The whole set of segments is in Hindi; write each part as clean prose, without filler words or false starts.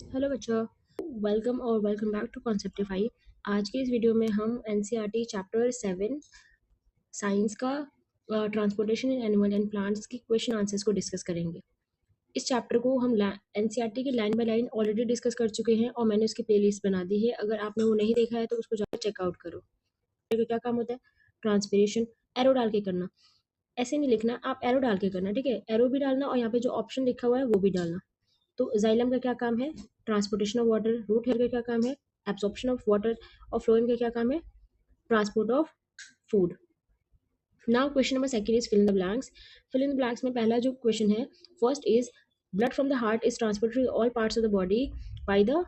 हेलो बच्चों, वेलकम बैक टू कॉन्सेप्टिफाई। आज के इस वीडियो में हम एनसीईआरटी चैप्टर 7 साइंस का transportation in animal and plants की क्वेश्चन आंसर्स को डिस्कस करेंगे। इस चैप्टर को हम एनसीईआरटी की line by line already discuss कर चुके हैं और मैंने उसकी प्लेलिस्ट बना दी है। अगर आपने वो नहीं देखा है तो उसको जाकर चेकआउट करो। क्या काम होता है? ट्रांसपिरेशन। एरो डाल के करना, ऐसे नहीं लिखना, आप एरो डाल के करना, ठीक है? एरो भी डालना और यहाँ पे जो ऑप्शन लिखा हुआ है वो भी डालना। तो जाइलम का क्या काम है? Transportation of water. Root hair का क्या काम है? Absorption of water. और फ्लोएम का क्या काम है? Transport of food. Now question number second is fill in the blanks. Fill in the blanks में पहला जो क्वेश्चन है, first is blood from the heart is transported to all parts of the body by the,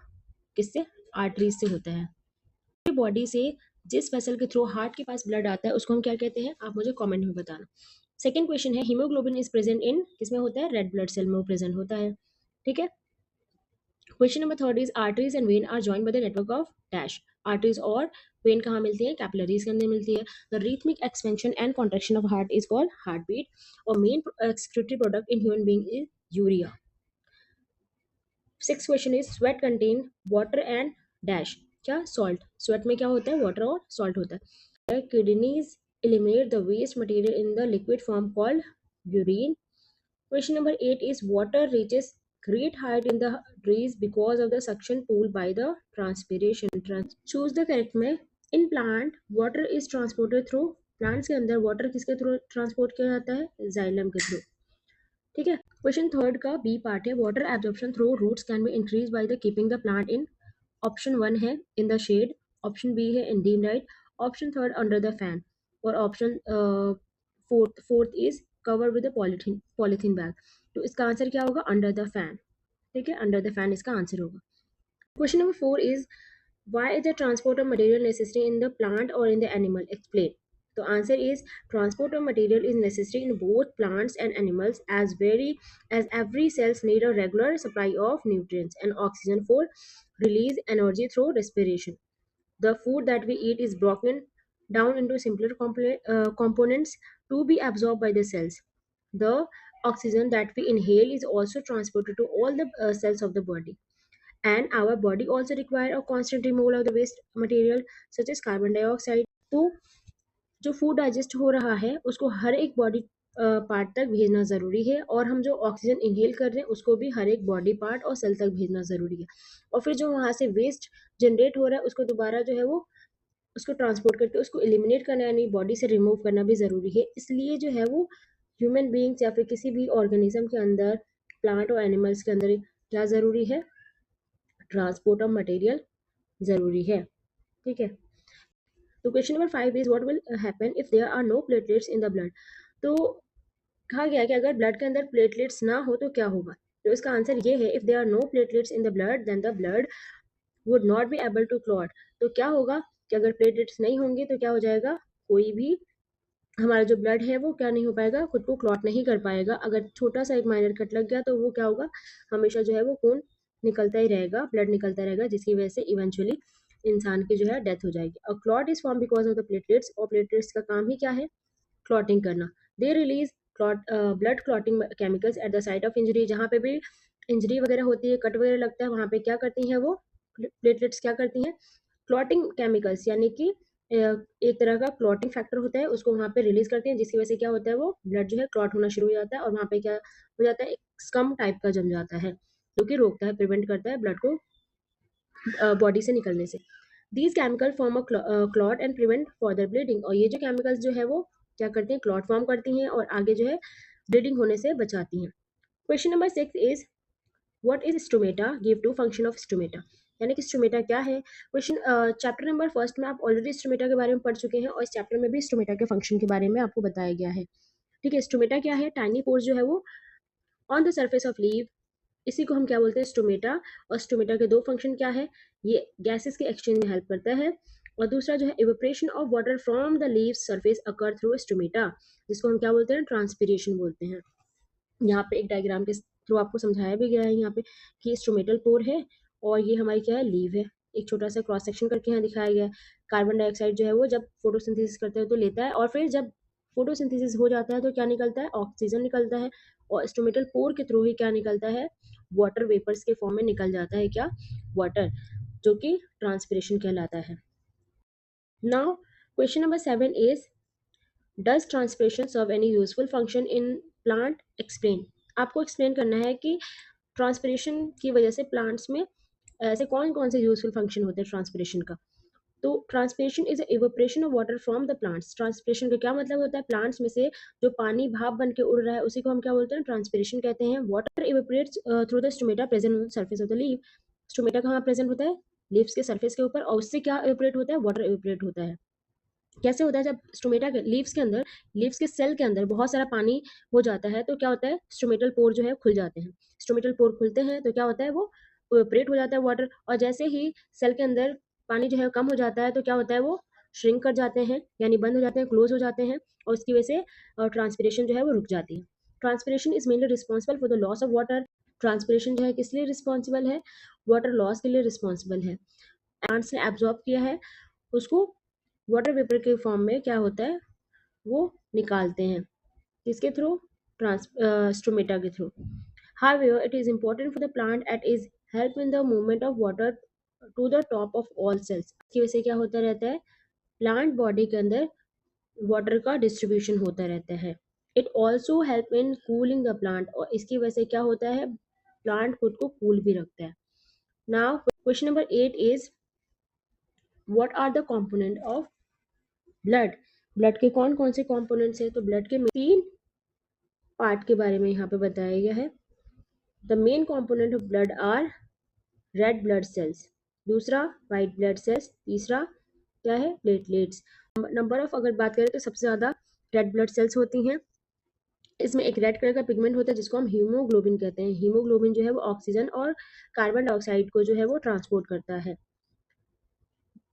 किससे? आर्टरीज से होता है। बॉडी से जिस वेसल के थ्रू हार्ट के पास ब्लड आता है उसको हम क्या कहते हैं? आप मुझे कमेंट में बताना। सेकंड क्वेश्चन है, हीमोग्लोबिन इज प्रेजेंट इन, किसमें होता है? रेड ब्लड सेल में वो प्रेजेंट होता है, ठीक है? Question number third is arteries and vein are joined by the network of dash. Arteries और वेन कहाँ मिलती है? कैपिलरीज के अंदर मिलती है। The rhythmic expansion and contraction of heart is called heart beat. और main excretory product in human being is urea. Six question is sweat contain water and dash. क्या? सॉल्ट। स्वेट में क्या होता है? वाटर और सॉल्ट होता है। Kidneys eliminate the waste material in the liquid form called urine. Question number 8 is water reaches great height in the trees because of the suction pulled by the transpiration. Choose the correct में। In plant, water is transported through, plants के अंदर water किसके थ्रू ट्रांसपोर्ट किया जाता है? जाइलम के थ्रू, ठीक है? क्वेश्चन थर्ड का बी पार्ट है, water absorption through roots can be increase by the keeping the plant in. Option one है in the shade, option B है in dim light, option third under the fan, और option fourth is cover with polythene bag. तो इसका आंसर क्या होगा? अंडर द फैन, ठीक है? अंडर द फैन इसका आंसर होगा। Question number 4 is why is the transport of material necessary in the plant or in the animal? Explain. The answer is transport of material is necessary in both plants and animals as every cells need a regular supply of nutrients and oxygen for release energy through respiration. The food that we eat is broken down into simpler components to be absorbed by the cells. The oxygen that we inhale is also transported to all the cells of the body, and our body also require a constant removal of the waste material such as carbon dioxide. तो जो फूड डाइजेस्ट हो रहा है उसको हर एक बॉडी पार्ट तक भेजना ज़रूरी है, और हम जो ऑक्सीजन इनहेल कर रहे हैं उसको भी हर एक बॉडी पार्ट और सेल तक भेजना ज़रूरी है। और फिर जो वहाँ से वेस्ट जनरेट हो रहा है उसको दोबारा जो है वो उसको ट्रांसपोर्ट करके उसको एलिमिनेट करना, यानी बॉडी से रिमूव करना भी ज़रूरी है। इसलिए जो है वो ह्यूमन बींग्स या फिर किसी भी ऑर्गेनिज्म के अंदर, प्लांट और एनिमल्स के अंदर क्या ज़रूरी है? ट्रांसपोर्ट ऑफ मटेरियल ज़रूरी है, ठीक है? तो question number 5 is what will happen if there are no platelets in the blood. तो कहा गया कि अगर ब्लड के अंदर प्लेटलेट्स ना हो तो क्या होगा? तो इसका आंसर ये है, if there are no platelets in the blood then the blood would not be able to clot. तो क्या होगा कि अगर प्लेटलेट्स नहीं होंगे तो क्या हो जाएगा? कोई भी हमारा जो ब्लड है वो क्या नहीं हो पाएगा? खुद को क्लॉट नहीं कर पाएगा। अगर छोटा सा एक माइनर कट लग गया तो वो क्या होगा? हमेशा जो है वो खून निकलता ही रहेगा, ब्लड निकलता रहेगा, जिसकी वजह से इवेंचुअली इंसान की जो है डेथ हो जाएगी। और clot is form because of the platelets, और प्लेटलेट्स का काम ही क्या है? क्लॉटिंग करना। They release blood clotting chemicals at the site of injury. जहाँ पे भी इंजरी वगैरह होती है, कट वगैरह लगता है, वहाँ पे क्या करती हैं वो प्लेटलेट्स? क्या करती हैं? क्लॉटिंग केमिकल्स, यानी कि एक तरह का क्लॉटिंग फैक्टर होता है, उसको वहाँ पे रिलीज करते हैं, जिसकी वजह से क्या होता है? वो ब्लड जो है क्लॉट होना शुरू हो जाता है, और वहाँ पे क्या हो जाता है? एक स्कम टाइप का जम जाता है, जो कि रोकता है, प्रिवेंट करता है ब्लड को बॉडी से निकलने से। These chemical form a clot and prevent further bleeding. और ये जो केमिकल्स जो है वो क्या करती हैं? क्लॉट फॉर्म करती हैं और आगे जो है ब्लीडिंग होने से बचाती हैं। Question number 6 is what is stomata? Give two function of stomata. यानी कि स्टोमेटा क्या है? क्वेश्चन चैप्टर नंबर फर्स्ट में आप ऑलरेडी स्टोमेटा के बारे में पढ़ चुके हैं, और इस चैप्टर में भी स्टोमेटा के फंक्शन के बारे में आपको बताया गया है, ठीक है? स्टोमेटा क्या है? टाइनी पोर्स जो है वो on the surface of leave, इसी को हम क्या बोलते हैं? स्टोमेटा। और स्टोमेटा के दो फंक्शन क्या है? ये गैसेस के एक्सचेंज में हेल्प करता है, और दूसरा जो है evaporation of water from the leave surface occur through stomata, जिसको हम क्या बोलते हैं? ट्रांसपीरेशन बोलते हैं। यहाँ पे एक डायग्राम के थ्रू आपको समझाया भी गया है यहाँ पे कि स्टोमेटल पोर है और ये हमारी क्या है? लीव है। एक छोटा सा क्रॉस सेक्शन करके यहाँ दिखाया गया है। कार्बन डाइऑक्साइड जो है वो जब फोटोसिंथेसिस करते हैं तो लेता है, और फिर जब फोटोसिंथेसिस हो जाता है तो क्या निकलता है? ऑक्सीजन निकलता है। और स्टोमेटल पोर के थ्रू ही क्या निकलता है? वाटर वेपर्स के फॉर्म में निकल जाता है क्या, वाटर, जो कि ट्रांसपिरेशन कहलाता है। Now question number 7 is does transpiration serve any useful function in plant, explain. आपको एक्सप्लेन करना है कि ट्रांसपिरेशन की वजह से प्लांट्स में ऐसे कौन कौन से यूजफुल फंक्शन होते हैं ट्रांसपिरेशन का। तो transpiration is evaporation of water from the plants. Transpiration का क्या मतलब होता है, प्लांट्स में से जो पानी भाप बन के उड़ रहा है उसी को हम क्या बोलते हैं, ट्रांसपिरेशन कहते हैं। Water evaporates through the stomata present on the surface of the leaf. Stomata कहाँ प्रेजेंट होता है, लीव्स के सरफेस के ऊपर, और उससे क्या इवेपोरेट होता है, वाटर इवेपोरेट होता है। कैसे होता है, जब स्टोमेटा के लीव्स के अंदर, लीव्स के सेल के अंदर बहुत सारा पानी हो जाता है तो क्या होता है, स्टोमेटल पोर जो है खुल जाते हैं। स्टोमेटल पोर खुलते हैं तो क्या होता है, वो इवेपोरेट हो जाता है वाटर, और जैसे ही सेल के अंदर पानी जो है कम हो जाता है तो क्या होता है, वो श्रिंक कर जाते हैं, यानी बंद हो जाते हैं, क्लोज हो जाते हैं, और उसकी वजह से ट्रांसपिरेशन जो है वो रुक जाती है। Transpiration is mainly responsible for the loss of water. Transpiration जो है किस लिए रिस्पॉन्सिबल है, वाटर लॉस के लिए रिस्पॉन्सिबल है। प्लांट्स ने एब्जॉर्ब किया है उसको वाटर वेपर के फॉर्म में क्या होता है, वो निकालते हैं, किसके थ्रू, स्टोमेटा के through. However, it is important for the plant at is help in the movement of water to the top of all cells। इसकी वजह से क्या होता रहता है, प्लांट बॉडी के अंदर वाटर का डिस्ट्रीब्यूशन होता रहता है। It also help in cooling the plant, और इसकी वजह से क्या होता है, प्लांट खुद को कूल भी रखता है। Now question number 8 is what are the component of blood. Blood के कौन कौन से कंपोनेंट्स हैं, तो ब्लड के 3 पार्ट के बारे में यहाँ पे बताया गया है। The main component of blood are red blood cells, दूसरा वाइट ब्लड सेल्स, तीसरा क्या है, प्लेटलेट्स। नंबर ऑफ अगर बात करें तो सबसे ज़्यादा रेड ब्लड सेल्स होती हैं। इसमें एक रेड कलर का पिगमेंट होता है जिसको हम हीमोग्लोबिन कहते हैं। हीमोग्लोबिन जो है वो ऑक्सीजन और कार्बन डाइऑक्साइड को जो है वो ट्रांसपोर्ट करता है।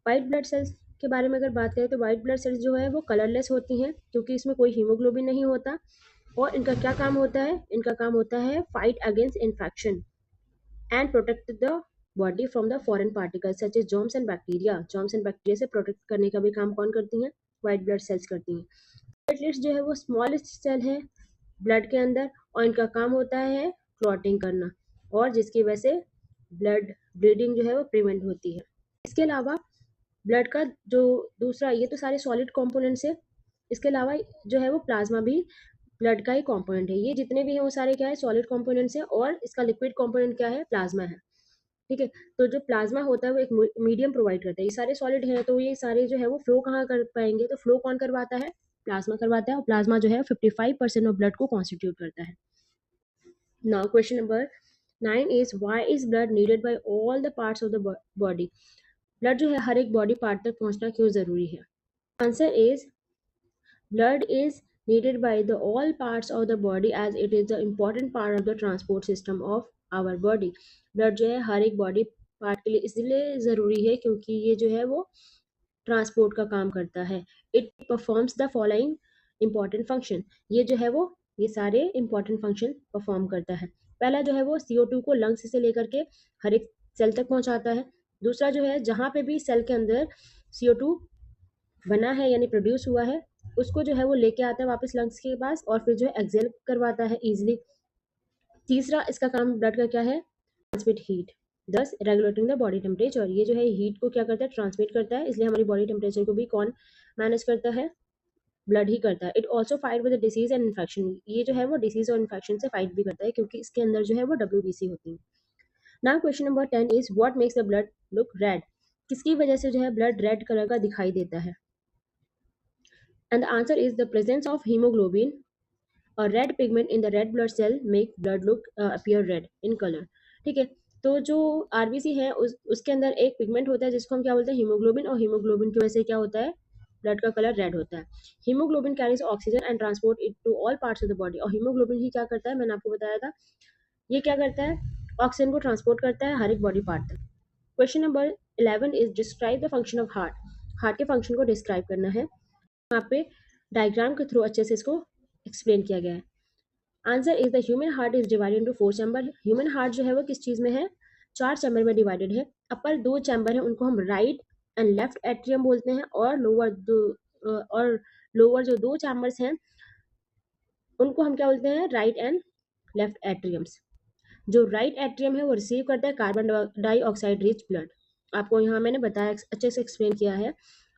वाइट ब्लड सेल्स के बारे में अगर बात करें तो वाइट ब्लड सेल्स जो है वो कलरलेस होती हैं क्योंकि इसमें कोई हीमोग्लोबिन नहीं होता। और इनका क्या काम होता है, इनका काम होता है fight against infection and protect the body from the foreign particles such as germs and bacteria. Germs and bacteria से प्रोटेक्ट करने का भी काम कौन करती हैं, वाइट ब्लड सेल्स करती हैं। प्लेटलेट्स जो है वो स्मॉलेस्ट सेल है ब्लड के अंदर, और इनका काम होता है क्लॉटिंग करना, और जिसकी वजह से ब्लड ब्लीडिंग जो है वो प्रिवेंट होती है। इसके अलावा ब्लड का जो दूसरा, ये तो सारे सॉलिड कंपोनेंट्स है, इसके अलावा जो है वो प्लाज्मा भी ब्लड का ही कंपोनेंट है। ये जितने भी हैं वो सारे क्या है, सॉलिड कंपोनेंट्स हैं, और इसका लिक्विड कंपोनेंट क्या है, प्लाज्मा है। ठीक है, तो जो प्लाज्मा होता है वो एक मीडियम प्रोवाइड करता है। ये सारे सॉलिड हैं तो ये सारे जो है वो फ्लो कहाँ कर पाएंगे, तो फ्लो कौन करवाता है, प्लाज्मा करवाता है, और प्लाज्मा जो है 55% ऑफ ब्लड को कॉन्स्टिट्यूट करता है। Now question number 9 is why is blood needed bye all the parts of the body. Blood जो है हर एक बॉडी पार्ट तक पहुंचना क्यों जरूरी है। Answer is blood is needed by the all parts of the body as it is the important part of the transport system of our body। blood जो है हर एक बॉडी पार्ट के लिए इसलिए ज़रूरी है क्योंकि ये जो है वो ट्रांसपोर्ट का काम करता है। It performs the following important function. ये जो है वो ये सारे इंपॉर्टेंट फंक्शन परफॉर्म करता है। पहला जो है वो CO2 को लंग्स से लेकर के हर एक सेल तक पहुंचाता है। दूसरा जो है जहाँ पे भी सेल के अंदर CO2 बना है यानी प्रोड्यूस हुआ है उसको जो है वो लेके आता है वापस लंग्स के पास, और फिर जो है एक्सेल करवाता है इजिली। तीसरा इसका काम ब्लड का क्या है, ट्रांसमिट हीट, दस रेगुलेटिंग द बॉडी टेम्परेचर। ये जो है हीट को क्या करता है, ट्रांसमिट करता है, इसलिए हमारी बॉडी टेम्परेचर को भी कौन मैनेज करता है, ब्लड ही करता है। It also fight with disease and infection. ये जो है वो डिसीज और इन्फेक्शन से फाइट भी करता है क्योंकि इसके अंदर जो है वो WBC होती है। Now question number 10 is what makes the blood look red. किसकी वजह से जो है ब्लड रेड कलर का दिखाई देता है, and the answer is the presence of hemoglobin, a red pigment in the red blood cell make blood look appear red in color। ठीक है, तो जो RBC है उसके अंदर एक पिगमेंट होता है जिसको हम क्या बोलते हैं, हीमोग्लोबिन, और हीमोग्लोबिन की वजह से क्या होता है, ब्लड का कलर रेड होता है। Haemoglobin carries oxygen and transport it to all parts of the body. और हीमोग्लोबिन ही क्या करता है, मैंने आपको बताया था, ये क्या करता है, ऑक्सीजन को ट्रांसपोर्ट करता है हर एक बॉडी पार्ट तक। Question number 11 is describe the function of heart. Heart के फंक्शन को डिस्क्राइब करना है, यहाँ पे डायग्राम के थ्रू अच्छे से इसको एक्सप्लेन किया गया है। Answer is the human heart is divided into 4 chamber. Human heart जो है वो किस चीज में है, 4 चैम्बर में डिवाइडेड है। अपर 2 चैम्बर है उनको हम राइट एंड लेफ्ट एट्रियम बोलते हैं, और लोअर जो 2 चैम्बर्स हैं उनको हम क्या बोलते हैं, राइट एंड लेफ्ट एट्रियम्स। जो राइट एट्रियम है वो रिसीव करता है कार्बन डाइऑक्साइड रिच ब्लड। आपको यहाँ मैंने बताया, अच्छे से एक्सप्लेन किया है।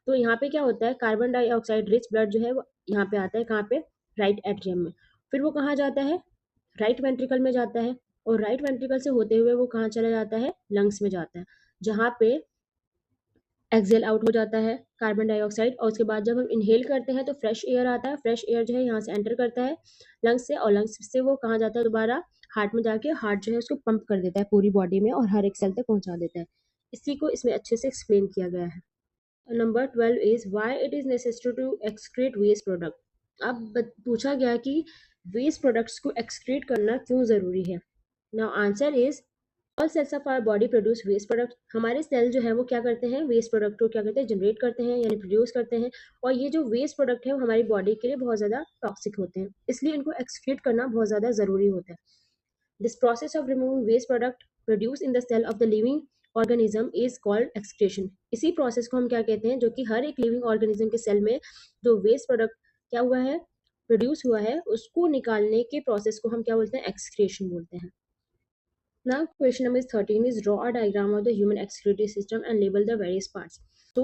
तो यहाँ पे क्या होता है, कार्बन डाइऑक्साइड रिच ब्लड जो है वो यहाँ पे आता है, कहाँ पे, राइट एट्रियम में। फिर वो कहाँ जाता है, राइट वेंट्रिकल में जाता है, और राइट वेंट्रिकल से होते हुए वो कहाँ चला जाता है, लंग्स में जाता है, जहाँ पे एक्सेल आउट हो जाता है कार्बन डाइऑक्साइड। और उसके बाद जब हम इनहेल करते हैं तो फ्रेश एयर आता है, फ्रेश एयर जो है यहाँ से एंटर करता है लंग्स से, और लंग्स से वो कहाँ जाता है, दोबारा हार्ट में जाके हार्ट जो है उसको पंप कर देता है पूरी बॉडी में, और हर एक सेल तक पहुंचा देता है। इसी को इसमें अच्छे से एक्सप्लेन किया गया है। Number 12 is why it is necessary to excrete waste product. अब पूछा गया कि वेस्ट प्रोडक्ट्स को एक्सक्रीट करना क्यों जरूरी है। Now answer is all cells of our body produce waste product. हमारे सेल जो है वो क्या करते हैं, वेस्ट प्रोडक्ट को क्या करते हैं, जनरेट करते हैं, यानी प्रोड्यूस करते हैं। और ये जो वेस्ट प्रोडक्ट है वो हमारी बॉडी के लिए बहुत ज़्यादा टॉक्सिक होते हैं, इसलिए इनको एक्सक्रीट करना बहुत ज़्यादा ज़रूरी होता है। This process of removing waste product produce in the cell of the living organism is called excretion. इसी प्रोसेस को हम क्या कहते हैं, जो कि हर एक लिविंग ऑर्गेनिज्म के सेल में जो वेस्ट प्रोडक्ट क्या हुआ है, प्रोड्यूस हुआ है, उसको निकालने के प्रोसेस को हम क्या बोलते हैं, एक्सक्रीशन बोलते हैं। Now question number 13 is draw a diagram of the human excretory system and label the various parts. So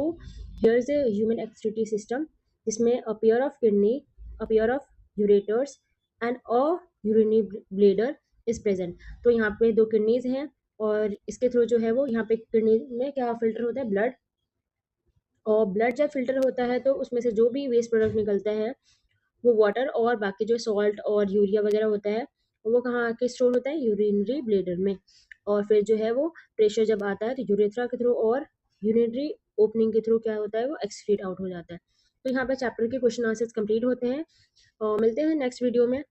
here is a human excretory system जिसमें a pair of kidney, a pair of ureters and a urinary bladder is present. तो यहाँ पे दो किडनीज हैं, और इसके थ्रू जो है वो यहाँ पे किडनी में क्या फिल्टर होता है, ब्लड। और ब्लड जब फिल्टर होता है तो उसमें से जो भी वेस्ट प्रोडक्ट निकलता है वो वाटर और बाकी जो सॉल्ट और यूरिया वगैरह होता है वो कहाँ आके स्टोर होता है, यूरिनरी ब्लेडर में। और फिर जो है वो प्रेशर जब आता है तो यूरेथ्रा के थ्रू और यूरिनरी ओपनिंग के थ्रू क्या होता है, वो एक्सक्रीट आउट हो जाता है। तो यहाँ पे चैप्टर के क्वेश्चन आंसर्स कंप्लीट होते हैं, और मिलते हैं नेक्स्ट वीडियो में।